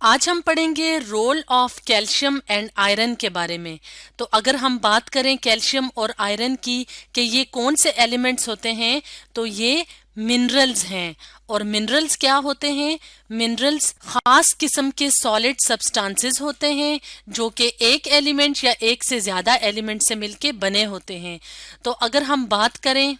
آج ہم پڑھیں گے role of calcium and iron کے بارے میں. تو اگر ہم بات کریں کیلشیم اور آئرن کی کہ یہ کون سے ایلیمنٹس ہوتے ہیں تو یہ منرلز ہیں. اور منرلز کیا ہوتے ہیں؟ منرلز خاص قسم کے سالڈ سبسٹانسز ہوتے ہیں جو کہ ایک ایلیمنٹ یا ایک سے زیادہ ایلیمنٹ سے مل کے بنے ہوتے ہیں. تو اگر ہم بات کریں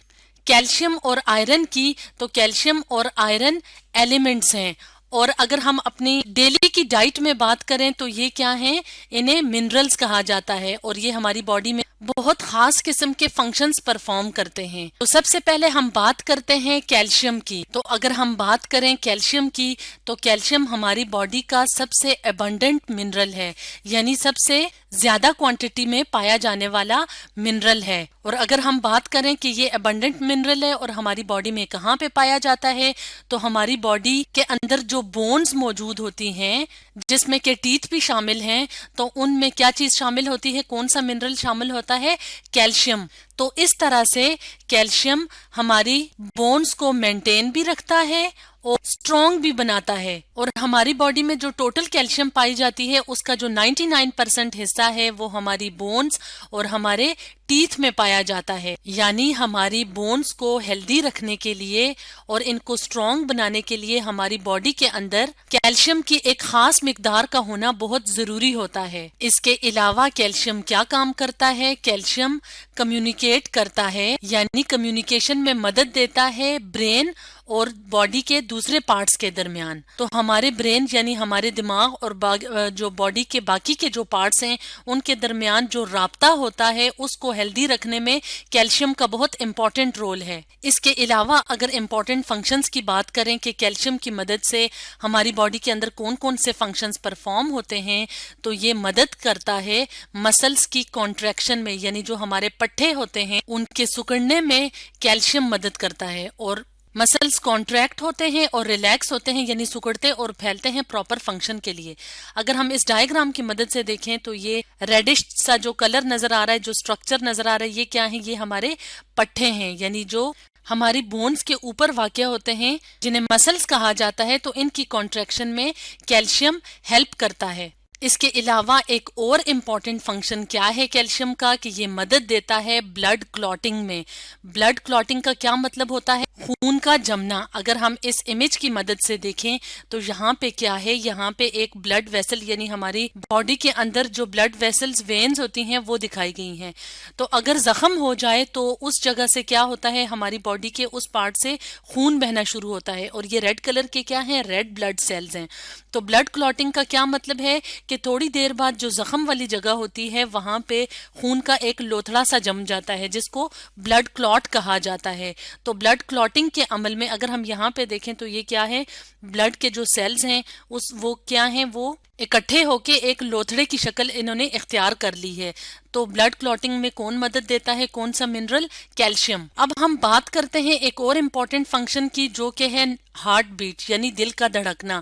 کیلشیم اور آئرن کی تو کیلشیم اور آئرن ایلیمنٹس ہیں. اور اگر ہم اپنی ڈیلی کی ڈائٹ میں بات کریں تو یہ کیا ہیں؟ انہیں منرلز کہا جاتا ہے اور یہ ہماری باڈی میں بہت خاص قسم کے فنکشنز پرفارم کرتے ہیں. تو سب سے پہلے ہم بات کرتے ہیں کیلشیم کی. تو اگر ہم بات کریں کیلشیم کی تو کیلشیم ہماری باڈی کا سب سے ایبنڈنٹ منرل ہے، یعنی سب سے زیادہ کوانٹٹی میں پایا جانے والا منرل ہے. اور اگر ہم بات کریں کہ یہ ایبنڈنٹ منرل ہے اور ہماری باڈی میں کہاں پہ پایا جاتا ہے تو ہماری باڈی کے اندر جو بونز موجود ہوتی ہیں جس میں کہ ٹیتھ بھی شامل ہیں تو ان میں کیا چیز شامل ہوتی ہے؟ کون سا منرل شامل ہوتا ہے؟ کیلشیم. تو اس طرح سے کیلشیم ہماری بونز کو مینٹین بھی رکھتا ہے اور اسٹرانگ بھی بناتا ہے. اور ہماری باڈی میں جو ٹوٹل کیلشیم پائی جاتی ہے اس کا جو 99% حصہ ہے وہ ہماری بونز اور ہمارے ٹیتھ میں پایا جاتا ہے. یعنی ہماری بونز کو ہیلدی رکھنے کے لیے اور ان کو اسٹرانگ بنانے کے لیے ہماری باڈی کے اندر کیلشیم کی ایک خاص مقدار کا ہونا بہت ضروری ہوتا ہے. اس کے علاوہ کیلشیم کیا کام کرتا ہے؟ کیلشیم کمیونیکیٹ کرتا ہے، یعنی کمیونیکیشن میں مدد دیتا ہے برین اور باڈی کے دوسرے پارٹس کے درمیان. تو ہمارے برین یعنی ہمارے دماغ اور جو باڈی کے باقی کے جو پارٹس ہیں ان کے درمیان جو رابطہ ہوتا ہے اس کو ہیلدی رکھنے میں کیلشیم کا بہت امپورٹنٹ رول ہے. اس کے علاوہ اگر امپورٹنٹ فنکشنز کی بات کریں کہ کیلشیم کی مدد سے ہماری باڈی کے اندر کون کون سے فنکشنز پرفارم ہوتے ہیں تو یہ مدد کرتا ہے مسلز کی کانٹریکشن میں، یعنی جو ہمارے پٹھے ہوتے ہیں ان کے سکڑنے میں کیلشیم مدد کرتا ہے. اور مسلز کانٹریکٹ ہوتے ہیں اور ریلیکس ہوتے ہیں، یعنی سکڑتے اور پھیلتے ہیں پراپر فنکشن کے لیے. اگر ہم اس ڈائیگرام کی مدد سے دیکھیں تو یہ ریڈش سا جو کلر نظر آ رہا ہے، جو سٹرکچر نظر آ رہا ہے، یہ کیا ہے؟ یہ ہمارے پٹھے ہیں، یعنی جو ہماری بونز کے اوپر واقع ہوتے ہیں جنہیں مسلز کہا جاتا ہے. تو ان کی کانٹریکشن میں کیلشیم ہیلپ کرتا ہے. اس کے علاوہ ایک اور امپورٹنٹ فنکشن کیا ہے کیلشیم کا کہ یہ مدد دیتا ہے بلڈ کلاٹنگ میں. بلڈ کلاٹنگ کا کیا مطلب ہوتا ہے؟ خون کا جمنا. اگر ہم اس امیج کی مدد سے دیکھیں تو یہاں پہ کیا ہے؟ یہاں پہ ایک بلڈ ویسل یعنی ہماری باڈی کے اندر جو بلڈ ویسلز وینز ہوتی ہیں وہ دکھائی گئی ہیں. تو اگر زخم ہو جائے تو اس جگہ سے کیا ہوتا ہے؟ ہماری باڈی کے اس پارٹ سے خون بہنا شروع ہوتا ہے اور یہ ریڈ کلر کے کیا ہیں؟ ریڈ بلڈ سیلز ہیں. تو بلڈ کلاٹنگ کا کیا مطلب ہے کہ تھوڑی دیر بعد جو زخم والی جگہ ہوتی ہے وہاں پہ خون کا ایک لوتھڑا سا جم جاتا ہے جس کو بلڈ کلاٹ کہا جاتا ہے. تو بلڈ کلاٹنگ کے عمل میں اگر ہم یہاں پہ دیکھیں تو یہ کیا ہے؟ بلڈ کے جو سیلز ہیں وہ کیا ہیں؟ وہ اکٹھے ہو کے ایک لوتھڑے کی شکل انہوں نے اختیار کر لی ہے. تو بلڈ کلاٹنگ میں کون مدد دیتا ہے؟ کون سا منرل؟ کیلشیم. اب ہم بات کرتے ہیں ایک اور امپورٹنٹ فنکشن کی جو کہ ہے ہارٹ بیٹ یعنی دل کا دھڑکنا.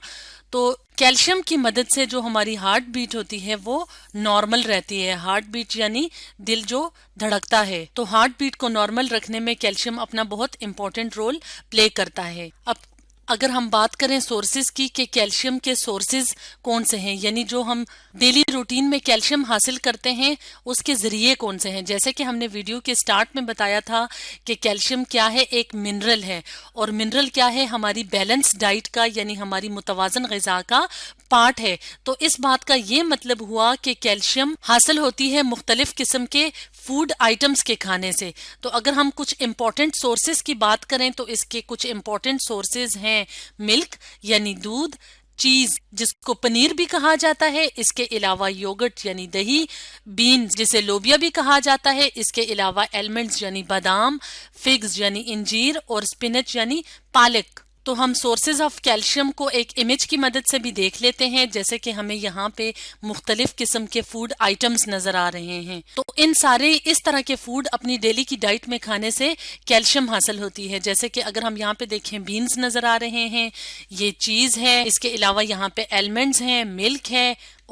تو کیلشیم کی مدد سے جو ہماری ہارٹ بیٹ ہوتی ہے وہ نارمل رہتی ہے. ہارٹ بیٹ یعنی دل جو دھڑکتا ہے. تو ہارٹ بیٹ کو نارمل رکھنے میں کیلشیم اپنا بہت امپورٹنٹ رول پلے کرتا ہے. اب اگر ہم بات کریں سورسز کی کہ کیلشیم کے سورسز کون سے ہیں، یعنی جو ہم ڈیلی روٹین میں کیلشیم حاصل کرتے ہیں اس کے ذریعے کون سے ہیں. جیسے کہ ہم نے ویڈیو کے سٹارٹ میں بتایا تھا کہ کیلشیم کیا ہے؟ ایک منرل ہے. اور منرل کیا ہے؟ ہماری بیلنس ڈائٹ کا یعنی ہماری متوازن غذا کا پارٹ ہے. تو اس بات کا یہ مطلب ہوا کہ کیلشیم حاصل ہوتی ہے مختلف قسم کے فوڈ آئٹمز کے کھانے سے. تو اگر ہم کچھ امپورٹنٹ سورسز کی بات کریں تو اس کے کچھ امپورٹنٹ سورسز ہیں ملک یعنی دودھ، چیز جس کو پنیر بھی کہا جاتا ہے، اس کے علاوہ یوگرٹ یعنی دہی، بینز جسے لوبیا بھی کہا جاتا ہے، اس کے علاوہ ایلمنڈز یعنی بادام، فگز یعنی انجیر اور سپینچ یعنی پالک. تو ہم سورسز آف کیلشیم کو ایک امیج کی مدد سے بھی دیکھ لیتے ہیں، جیسے کہ ہمیں یہاں پہ مختلف قسم کے فوڈ آئٹمز نظر آ رہے ہیں. تو ان سارے اس طرح کے فوڈ اپنی ڈیلی کی ڈائٹ میں کھانے سے کیلشیم حاصل ہوتی ہے. جیسے کہ اگر ہم یہاں پہ دیکھیں بینز نظر آ رہے ہیں، یہ چیز ہے، اس کے علاوہ یہاں پہ ایلمنڈز ہیں، ملک ہے،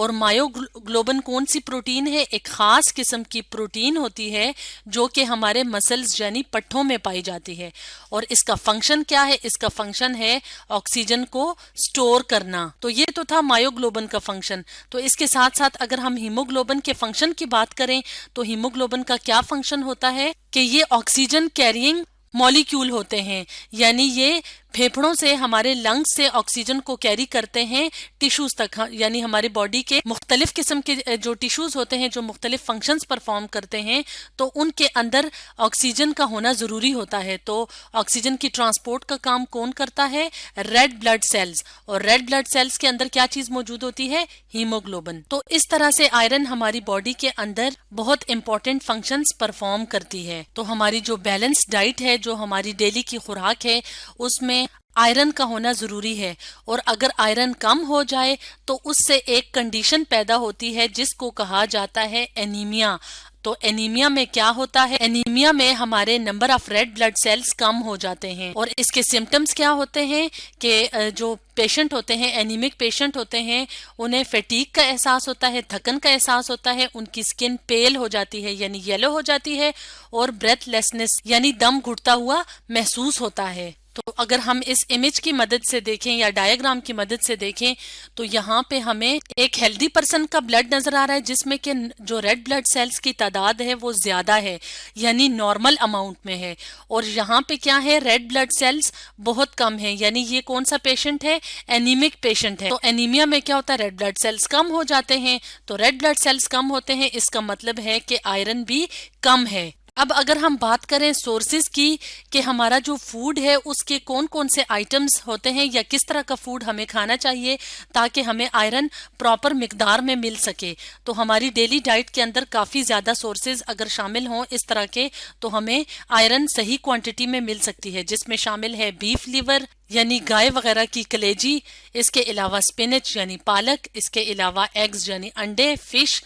اور مایوگلوبن کون سی پروٹین ہے؟ ایک خاص قسم کی پروٹین ہوتی ہے جو کہ ہمارے مسلز یعنی پٹھوں میں پائی جاتی ہے، اور اس کا فنکشن کیا ہے؟ اس کا فنکشن ہے آکسیجن کو سٹور کرنا۔ تو یہ تو تھا مایوگلوبن کا فنکشن۔ تو اس کے ساتھ ساتھ اگر ہم ہیموگلوبن کے فنکشن کی بات کریں تو ہیموگلوبن کا کیا فنکشن ہوتا ہے کہ یہ آکسیجن کیرینگ مالیکیول ہوتے ہیں، یعنی یہ پھیپھڑوں سے ہمارے لنگز سے آکسیجن کو کیری کرتے ہیں ٹیشوز تک، یعنی ہمارے باڈی کے مختلف قسم کے جو ٹیشوز ہوتے ہیں جو مختلف فنکشنز پرفارم کرتے ہیں، تو ان کے اندر آکسیجن کا ہونا ضروری ہوتا ہے۔ تو آکسیجن کی ٹرانسپورٹ کا کام کون کرتا ہے؟ ریڈ بلڈ سیلز، اور ریڈ بلڈ سیلز کے اندر کیا چیز موجود ہوتی ہے؟ ہیموگلوبن۔ تو اس طرح سے آئرن ہماری باڈی کے اندر بہت امپورٹنٹ فنکشنز پرفارم کرتی ہے۔ تو ہماری جو بیلنس ڈائٹ ہے، جو ہماری ڈیلی کی خوراک ہے، اس میں آئرن کا ہونا ضروری ہے، اور اگر آئرن کم ہو جائے تو اس سے ایک کنڈیشن پیدا ہوتی ہے جس کو کہا جاتا ہے اینیمیا۔ تو اینیمیا میں کیا ہوتا ہے؟ اینیمیا میں ہمارے number of red blood cells کم ہو جاتے ہیں، اور اس کے سمٹمز کیا ہوتے ہیں کہ جو پیشنٹ ہوتے ہیں، اینیمک پیشنٹ ہوتے ہیں، انہیں فیٹیگ کا احساس ہوتا ہے، تھکن کا احساس ہوتا ہے، ان کی سکن پیل ہو جاتی ہے یعنی یلو ہو جاتی ہے، اور بریتھ لیسنس یعنی دم گھٹتا ہوا محسوس ہوتا ہے۔ تو اگر ہم اس امیج کی مدد سے دیکھیں یا ڈائیگرام کی مدد سے دیکھیں تو یہاں پہ ہمیں ایک ہیلدی پرسن کا بلڈ نظر آ رہا ہے جس میں کہ جو ریڈ بلڈ سیلز کی تعداد ہے وہ زیادہ ہے، یعنی نارمل اماؤنٹ میں ہے، اور یہاں پہ کیا ہے؟ ریڈ بلڈ سیلز بہت کم ہے، یعنی یہ کون سا پیشنٹ ہے؟ اینیمک پیشنٹ ہے۔ تو اینیمیا میں کیا ہوتا ہے؟ ریڈ بلڈ سیلز کم ہو جاتے ہیں، تو ریڈ بلڈ سیلز کم ہوتے ہیں، اس کا مطلب ہے کہ آئرن بھی کم ہے۔ اب اگر ہم بات کریں سورسز کی کہ ہمارا جو فوڈ ہے اس کے کون کون سے آئٹمز ہوتے ہیں یا کس طرح کا فوڈ ہمیں کھانا چاہیے تاکہ ہمیں آئرن پراپر مقدار میں مل سکے، تو ہماری ڈیلی ڈائٹ کے اندر کافی زیادہ سورسز اگر شامل ہوں اس طرح کے تو ہمیں آئرن صحیح کوانٹٹی میں مل سکتی ہے، جس میں شامل ہے بیف لیور یعنی گائے وغیرہ کی کلیجی، اس کے علاوہ سپینچ یعنی پالک، اس کے علاوہ ایگز یعنی انڈے، فش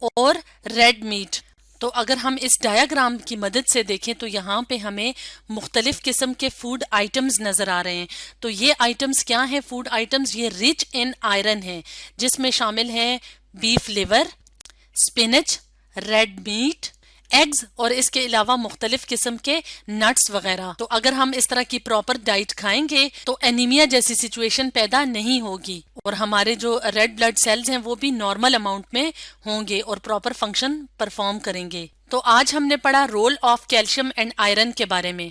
اور ریڈ میٹ۔ تو اگر ہم اس ڈایاگرام کی مدد سے دیکھیں تو یہاں پہ ہمیں مختلف قسم کے فوڈ آئٹمز نظر آ رہے ہیں۔ تو یہ آئٹمز کیا ہیں؟ فوڈ آئٹمز یہ ریچ ان آئرن ہیں، جس میں شامل ہے beef liver, spinach, red meat, eggs, اور اس کے علاوہ مختلف قسم کے نٹس وغیرہ۔ تو اگر ہم اس طرح کی پراپر ڈائٹ کھائیں گے تو اینیمیا جیسی سچویشن پیدا نہیں ہوگی، اور ہمارے جو ریڈ بلڈ سیلز ہیں وہ بھی نارمل اماؤنٹ میں ہوں گے اور پراپر فنکشن پرفارم کریں گے۔ تو آج ہم نے پڑھا role of calcium and iron کے بارے میں۔